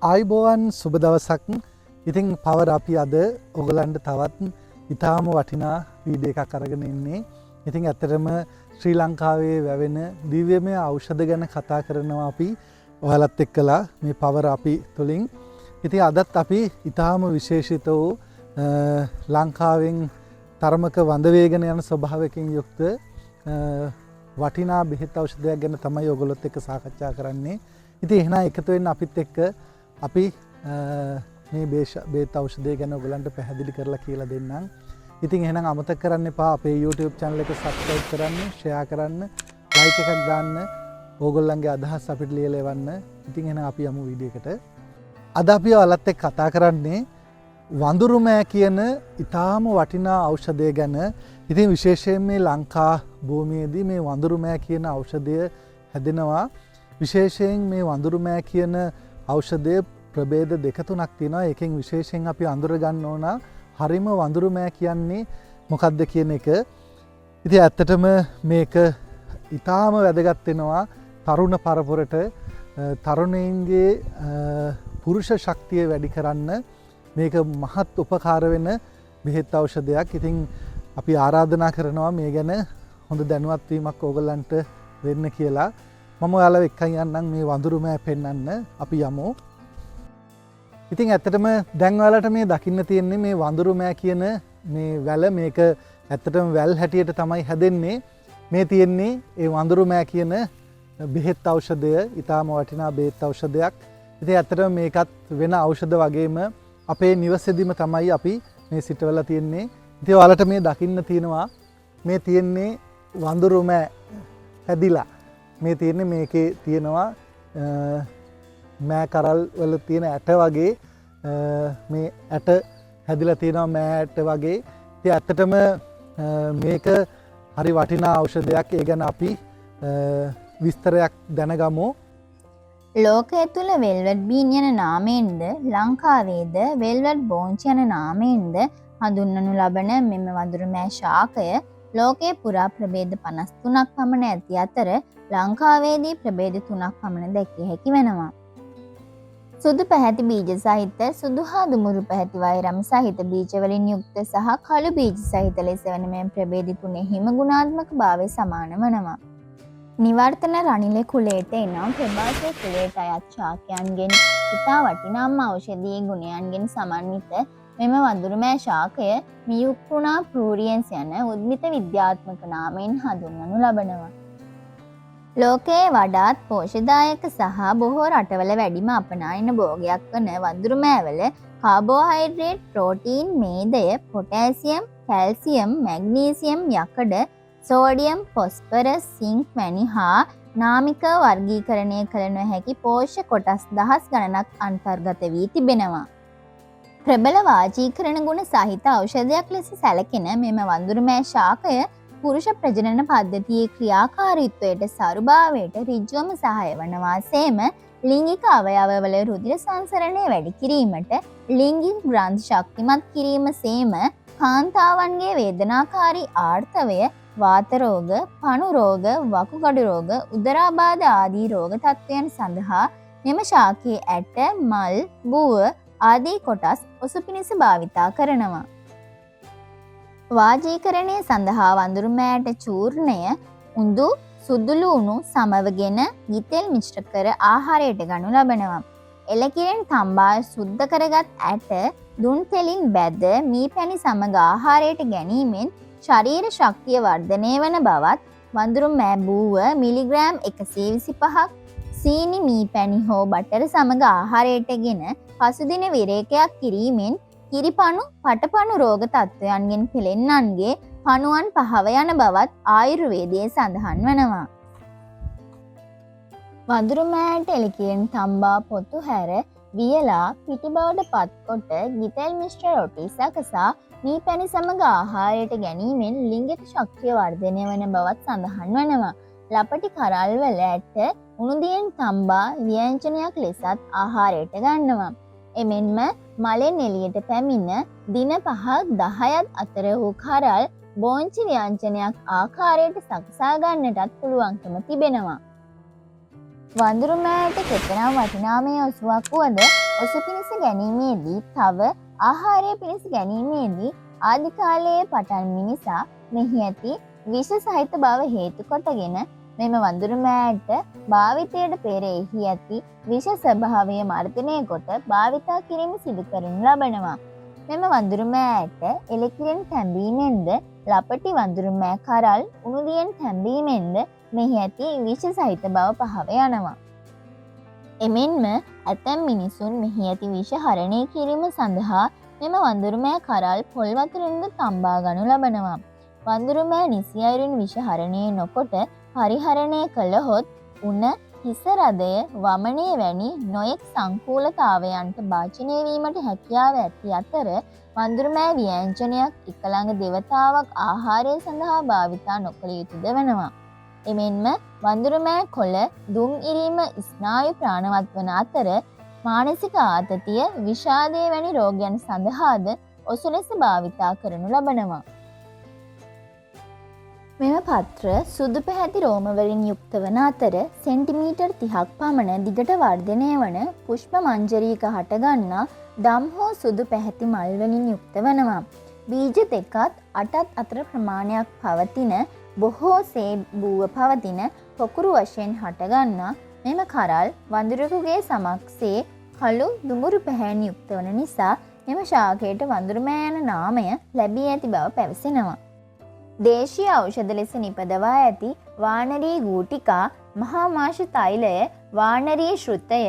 ආයිබෝවන් සුබ දවසක්. ඉතින් පවර් අපි අද ඔයගලන්ට තවත් ඉතාම වටිනා වීඩියෝ එකක් අරගෙන ඉන්නේ. ඉතින් ඇත්තටම ශ්‍රී ලංකාවේ වැවෙන දිව්‍යමය ඖෂධ ගැන කතා කරනවා අපි ඔයාලත් එක්කලා මේ පවර් අපි තුලින්. ඉතින් අදත් අපි ඉතාම විශේෂිත වූ ලංකාවෙන් තරමක වඳ වේගන යන ස්වභාවයකින් යුක්ත වටිනා බෙහෙත් ඖෂධයක් ගැන තමයි ඔයගොල්ලොත් එක්ක සාකච්ඡා කරන්නේ. ඉතින් එහෙනම් එකතු වෙන්න අපිත් එක්ක අපි මේ බෙහෙත් ඖෂධය ගැන ඔයගලන්ට පැහැදිලි කරලා කියලා දෙන්නම්. ඉතින් එහෙනම් අමතක කරන්න එපා අපේ YouTube channel එක subscribe කරන්න, share කරන්න, like එකක් දාන්න, ඕගොල්ලන්ගේ අදහස් අපිට ලියලා එවන්න. ඉතින් එහෙනම් අපි යමු වීඩියෝ එකට. අද අපි ඔයාලත් එක්ක කතා කරන්නේ වඳුරුමෑ කියන ඊටාම වටිනා ඖෂධය ගැන. ඉතින් විශේෂයෙන් මේ ලංකා භූමියේදී මේ වඳුරුමෑ කියන ඖෂධය හැදෙනවා. විශේෂයෙන් මේ වඳුරුමෑ කියන ඖෂධය ප්‍රභේද දෙක තුනක් තියෙනවා. ඒකෙන් විශේෂයෙන් අපි අඳුර ගන්න ඕන හරිම වඳුරුමෑ කියන්නේ මොකක්ද කියන එක. ඉතින් ඇත්තටම මේක ඊටාම වැදගත් වෙනවා තරුණ පරපුරට, තරුණයින්ගේ පුරුෂ ශක්තිය වැඩි කරන්න මේක මහත් උපකාර වෙන බෙහෙත් ඖෂධයක්. ඉතින් අපි ආරාධනා කරනවා මේ ගැන හොඳ දැනුවත් වීමක් ඕගලන්ට වෙන්න කියලා. මම ඔයාලව එක්කන් යන්නම් මේ වඳුරුමෑ පෙන්වන්න. අපි යමු. ඉතින් ඇත්තටම දැන් ඔයාලට මේ දකින්න තියෙන්නේ මේ වඳුරුමෑ කියන මේ වැල. මේක ඇත්තටම වැල් හැටියට තමයි හැදෙන්නේ. මේ තියෙන්නේ ඒ වඳුරුමෑ කියන බෙහෙත් ඖෂධය. ඊටාම වටිනා බෙහෙත් ඖෂධයක්. ඉතින් ඇත්තටම මේකත් වෙන ඖෂධ වගේම අපේ නිවසේදීම තමයි අපි මේ සිටවලා තියෙන්නේ. ඉතින් ඔයාලට මේ දකින්න තියෙනවා මේ තියෙන්නේ වඳුරුමෑ හැදිලා. මේ තියෙන්නේ මේකේ තියෙනවා මෑ කරල් වල තියෙන ඇට වගේ මේ ඇට හැදිලා තියෙනවා මෑ ඇට වගේ. ඉතින් ඇත්තටම මේක හරි වටිනා ඖෂධයක්. ඒ ගැන අපි විස්තරයක් දැනගමු. ලෝකයේ තුල වෙල්වට් බීන් යන නාමයෙන්ද ලංකාවේද වෙල්වට් බෝන්ච් යන නාමයෙන්ද හඳුන්වනු ලබන මෙම වඳුරුමෑ ශාකය ලෝකයේ පුරා ප්‍රභේද 53ක් පමණ ඇති අතර ලංකාවේදී ප්‍රභේද 3ක් පමණ දැකිය හැකි වෙනවා. සුදු පැහැති බීජ සහිත, සුදු හා දුමුරු පැහැති වෛරම් සහිත බීජ වලින් යුක්ත සහ කළු බීජ සහිත ලෙස වන මේ ප්‍රභේද තුනේ හිම ගුණාත්මක භාවය සමාන වනවා. නිවර්තන රනිල කුලයට එනම් ප්‍රභාෂය කුලයට අයත් ශාකයන්ගෙන් ඉතා වටිනාම ඖෂධීය ගුණයන්ගෙන් සමන්විත මෙම වඳුරුමෑ ශාකය මියුක්රුණා ප්‍රූරියන්ස් යන උද්භිද විද්‍යාත්මක නාමයෙන් හඳුන්වනු ලබනවා. ලෝකයේ වඩාත් පෝෂදායක සහ බොහෝ රටවල වැඩිම අපනායන භෝගයක් වන වඳුරුමෑවල කාබෝහයිඩ්‍රේට්, ප්‍රෝටීන්, මේදය, පොටෑසියම්, කැල්සියම්, මැග්නීසියම්, යකඩ, සෝඩියම්, ෆොස්ෆරස්, සිංක් වැනි හා නාමික වර්ගීකරණය කළ නොහැකි පෝෂ්‍ය කොටස් දහස් ගණනක් අන්තර්ගත වී තිබෙනවා. ප්‍රබල වාජීකරණ ගුණ සහිත ඖෂධයක් ලෙස සැලකෙන මෙම වඳුරුමෑ ශාකය පුරුෂ ප්‍රජනන පද්ධතියේ ක්‍රියාකාරීත්වයට සරුභාවයට ඍජුවම සහාය වනවා සේම ලිංගික අවයවවල රුධිර සංසරණය වැඩි කිරීමට, ලිංගික ග්‍රන්ථි ශක්තිමත් කිරීම සේම කාන්තාවන්ගේ වේදනාකාරී ආර්තවය, වාත රෝග, පණු රෝග, වකුගඩු රෝග, උදරාබාධ ආදී රෝග තත්ත්වයන් සඳහා මෙම ශාකයේ ඇට, මල්, බුව ආදී කොටස් ඔසු පිණිස භාවිතා කරනවා. වාජීකරණය සඳහා වඳුරුමෑට චූර්ණය, උඳු, සුදු ලූණු සමවගෙන ගිතෙල් මිශ්‍ර කර ආහාරයට ගනු ලබනවා. එළකිරෙන් තම්බා සුද්ධ කරගත් ඇට දුන් තෙලින් බැද මී පැණි සමග ආහාරයට ගැනීමෙන් ශරීර ශක්තිය වර්ධනය වන බවත්, වඳුරුමෑ බූව මිලිග්‍රෑම් 125ක් සීනි මී පැණි හෝ බටර් සමග ආහාරයටගෙන පසුදින විරේකයක් කිරීමෙන් කිරිපණු, පටපණු රෝග තත්ත්වයන්ගෙන් පෙළෙන්නන්ගේ පණුවන් පහව යන බවත් ආයුර්වේදයේ සඳහන් වනවා. වඳුරුමෑට එළකිරෙන් තම්බා පොතු හැර වියලා පිටි බවට පත්කොට ගිතෙල් මිශ්‍ර රොටි සකසා මී පැණි සමග ආහාරයට ගැනීමෙන් ලිංගික ශක්තිය වර්ධනය වන බවත් සඳහන් වනවා. ලපටි කරල්වල ඇට උණුදියෙන් තම්බා ව්‍යංජනයක් ලෙසත් ආහාරයට ගන්නවා. එමෙන්ම මලෙන් එළියට පැමිණ දින 5-10ක් අතර වූ කරල් බෝංචි ව්‍යංජනයක් ආකාරයට සකසා ගන්නටත් පුළුවන්කම තිබෙනවා. වඳුරුමෑට කෙතරම් වටිනාමය ඔසුවක් වුවද ඔසු පිණිස ගැනීමේදී තව ආහාරය පිණිස ගැනීමේදී ආදි කාලයේ පටන් මිනිසා මෙහි ඇති විෂ සහිත බව හේතු කොටගෙන මෙම වඳුරු මෑට භාවිතයට පෙර එහි ඇති විෂ ස්වභාවය මර්ධනය කොට භාවිතා කිරීම සිදු කරනු ලබනවා. මෙම වඳුරු මෑට එළකිරෙන් තැඹීමෙන්ද ලපටි වඳුරු මෑ කරල් උණුදියෙන් තැඹීමෙන්ද මෙහි ඇති විෂ සහිත බව පහව යනවා. එමෙන්ම ඇතැම් මිනිසුන් මෙහි ඇති විෂ හරණය කිරීම සඳහා මෙම වඳුරු මෑ කරල් පොල් වතුරින්ද තම්බා ගනු ලබනවා. වඳුරු මෑ නිසි අයුරින් විෂ හරණය නොකොට පරිහරණය කළහොත් උණ හිස රදය වමනය වැනි නොයෙක් සංකූලතාවයන්ට භාජනය වීමට හැකියාව ඇති අතර වඳුරු මෑ ව්‍යංජනයක් එකළඟ දෙවතාවක් ආහාරය සඳහා භාවිතා නොකළ යුතුද වෙනවා. එමෙන්ම වඳුරු මෑ කොළ දුම් ඉරීම ස්නායු ප්‍රාණවත් වන අතර මානසික ආතතිය විෂාදය වැනි රෝගයන් සඳහාද ඔසු ලෙස භාවිතා කරනු ලබනවා. මෙම පත්‍ර සුදු පැහැති රෝමවලින් යුක්ත වන අතර සෙන්ටිමීටර් 30ක් පමණ දිගට වර්ධනය වන පුෂ්ප මංජරීක හටගන්නා දම් හෝ සුදු පැහැති මල් වලින් යුක්ත වනවා. බීජ දෙකත් අටත් අතර ප්‍රමාණයක් පවතින බොහෝසේ බූව පවතින පොකුරු වශයෙන් හටගන්නා මෙම කරල් වඳුරෙකුගේ සමක්සේ කළු දුඹුරු පැහැයෙන් යුක්ත වන නිසා මෙම ශාකයට වඳුරු මෑ යන නාමය ලැබී ඇති බව පැවසෙනවා. දේශීය ඖෂධ ලෙස නිපදවා ඇති වානරී ගූටිකා, මහාමාශ තෛලය, වානරී ශ්‍රුතය,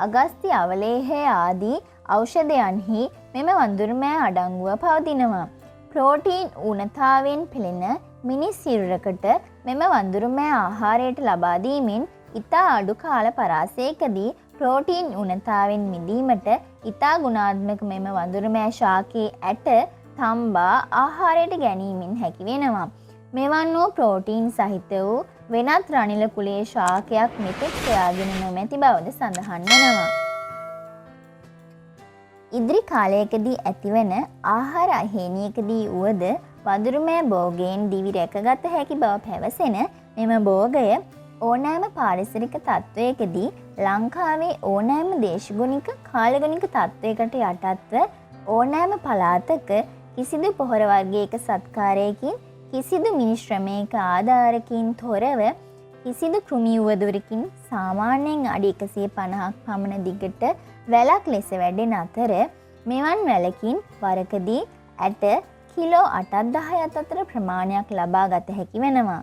අගස්ති අවලේහය ආදී ඖෂධයන්හි මෙම වඳුරු මෑ අඩංගුව පවතිනවා. ප්‍රෝටීන් ඌනතාවෙන් පෙළෙන මිනිස් සිරුරකට මෙම වඳුරු මෑ ආහාරයට ලබා දීමෙන් ඉතා අඩු කාල පරාසයකදී ප්‍රෝටීන් ඌනතාවෙන් මිදීමට ඉතා ගුණාත්මක මෙම වඳුරු මෑ ශාකයේ ඇට තම්බා ආහාරයට ගැනීමෙන් හැකි වෙනවා. මෙවන් වූ ප්‍රෝටීන් සහිත වූ වෙනත් රනිල කුලයේ ශාකයක් මෙතෙක් සොයාගෙන නොමැති බවද සඳහන් වෙනවා. ඉදිරි කාලයකදී ඇතිවන ආහාර අහේනියකදී වුවද වඳුරු මෑ භෝගයෙන් දිවි රැකගත හැකි බව පැවසෙන මෙම භෝගය ඕනෑම පාරිසරික තත්ත්වයකදී ලංකාවේ ඕනෑම දේශගුණික කාලගුණික තත්ත්වයකට යටත්ව ඕනෑම පළාතක කිසිදු පොහොර වර්ගයක සත්කාරයකින් කිසිදු මිනිස් ශ්‍රමයක ආධාරකින් තොරව කිසිදු කෘමි උවදුරකින් සාමාන්‍යයෙන් අඩි 150ක් පමණ දිගට වැලක් ලෙස වැඩෙන අතර මෙවන් වැලකින් වරකදී ඇට කිලෝ 8-10 අතර ප්‍රමාණයක් ලබා ගත හැකි වෙනවා.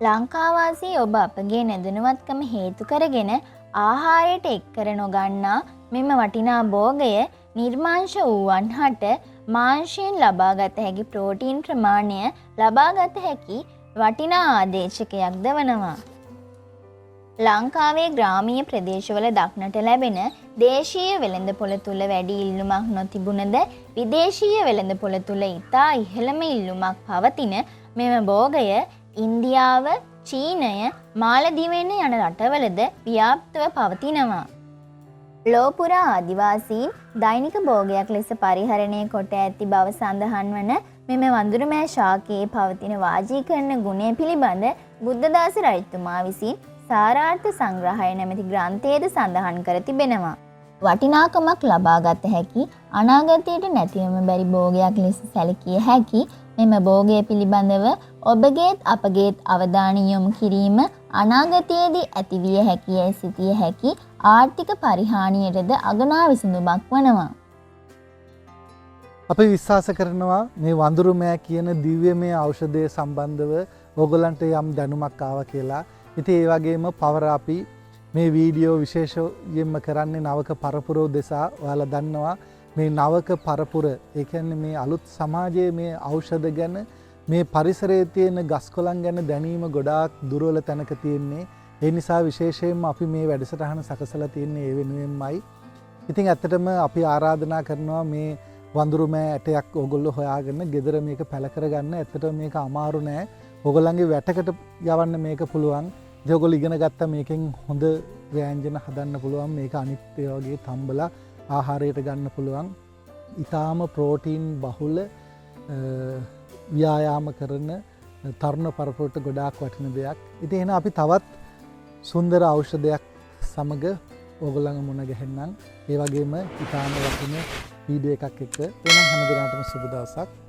ලංකාවාසී ඔබ අපගේ නැදනුවත්කම හේතු කරගෙන ආහාරයට එක් කර නොගන්නා මෙම වටිනා භෝගය නිර්මාංශ වූවන් හට මාංශයෙන් ලබාගත හැකි ප්‍රෝටීන් ප්‍රමාණය ලබාගත හැකි වටිනා ආදේශකයක්ද වනවා. ලංකාවේ ග්‍රාමීය ප්‍රදේශවල දක්නට ලැබෙන දේශීය වෙළඳපොළ තුල වැඩි ඉල්ලුමක් නොතිබුණද විදේශීය වෙළඳපොළ තුල ඉතා ඉහළම ඉල්ලුමක් පවතින මෙම භෝගය ඉන්දියාව, චීනය, මාලදිවයින යන රටවලද ව්‍යාප්තව පවතිනවා. ලෝපුරා ආදිවාසීන් දෛනික භෝගයක් ලෙස පරිහරණය කොට ඇති බව සඳහන් වන මෙම වඳුරු මෑ ශාකයේ පවතින වාජීකරණ ගුණය පිළිබඳ බුද්ධදාස රජතුමා විසින් සාරාර්ථ සංග්‍රහය නැමැති ග්‍රන්ථයේද සඳහන් කර තිබෙනවා. වටිනාකමක් ලබාගත හැකි අනාගතයට නැතිවම බැරි භෝගයක් ලෙස සැලකිය හැකි මෙම භෝගය පිළිබඳව ඔබගේත් අපගේත් අවධානය යොමු කිරීම අනාගතයේදී ඇතිවිය හැකියි සිතිය හැකි ආර්ථික පරිහානියටද අගනා විසඳුමක් වනවා. අපි විශ්වාස කරනවා මේ වඳුරු මෑ කියන දිව්‍යමය ඖෂධය සම්බන්ධව ඕගොල්ලන්ට යම් දැනුමක් ආවා කියලා. ඉතින් ඒ වගේම පවර අපි මේ වීඩියෝ විශේෂයෙන්ම කරන්නේ නවක පරපුරෝ දෙසා. ඔයාලා දන්නවා මේ නවක පරපුර, ඒ කියන්නේ මේ අලුත් සමාජයේ මේ ඖෂධ ගැන, මේ පරිසරයේ තියෙන ගස්කොළන් ගැන දැනීම ගොඩාක් දුර්වල තැනක තියෙන්නේ. ඒ නිසා විශේෂයෙන්ම අපි මේ වැඩසටහන සකසලා තියෙන්නේ ඒ වෙනුවෙන්මයි. ඉතින් ඇත්තටම අපි ආරාධනා කරනවා මේ වඳුරු මෑ ඇටයක් ඕගොල්ලෝ හොයාගෙන ගෙදර මේක පැල කරගන්න. ඇත්තටම මේක අමාරු නෑ. ඕගොල්ලන්ගේ වැටකට යවන්න මේක පුළුවන්. ඉතින් ඕගොල්ලෝ ඉගෙන ගත්තා මේකෙන් හොඳ ව්‍යංජන හදන්න පුළුවන්. මේක අනිත් ඒ වගේ තම්බලා ආහාරයට ගන්න පුළුවන්. ඊටාම ප්‍රෝටීන් බහුල ව්‍යායාම කරන තරුණ පරපුරට ගොඩාක් වටින දෙයක්. ඉතින් එහෙනම් අපි තවත් සුන්දර ඖෂධයක් සහ සමග ඕගොල්ලන්ව මුණ ගැහෙන්නම්. ඒ වගේම ඉතාම වටින වීඩියෝ එකක් එක්ක එනම් හැම දිනකටම සුබ දවසක්.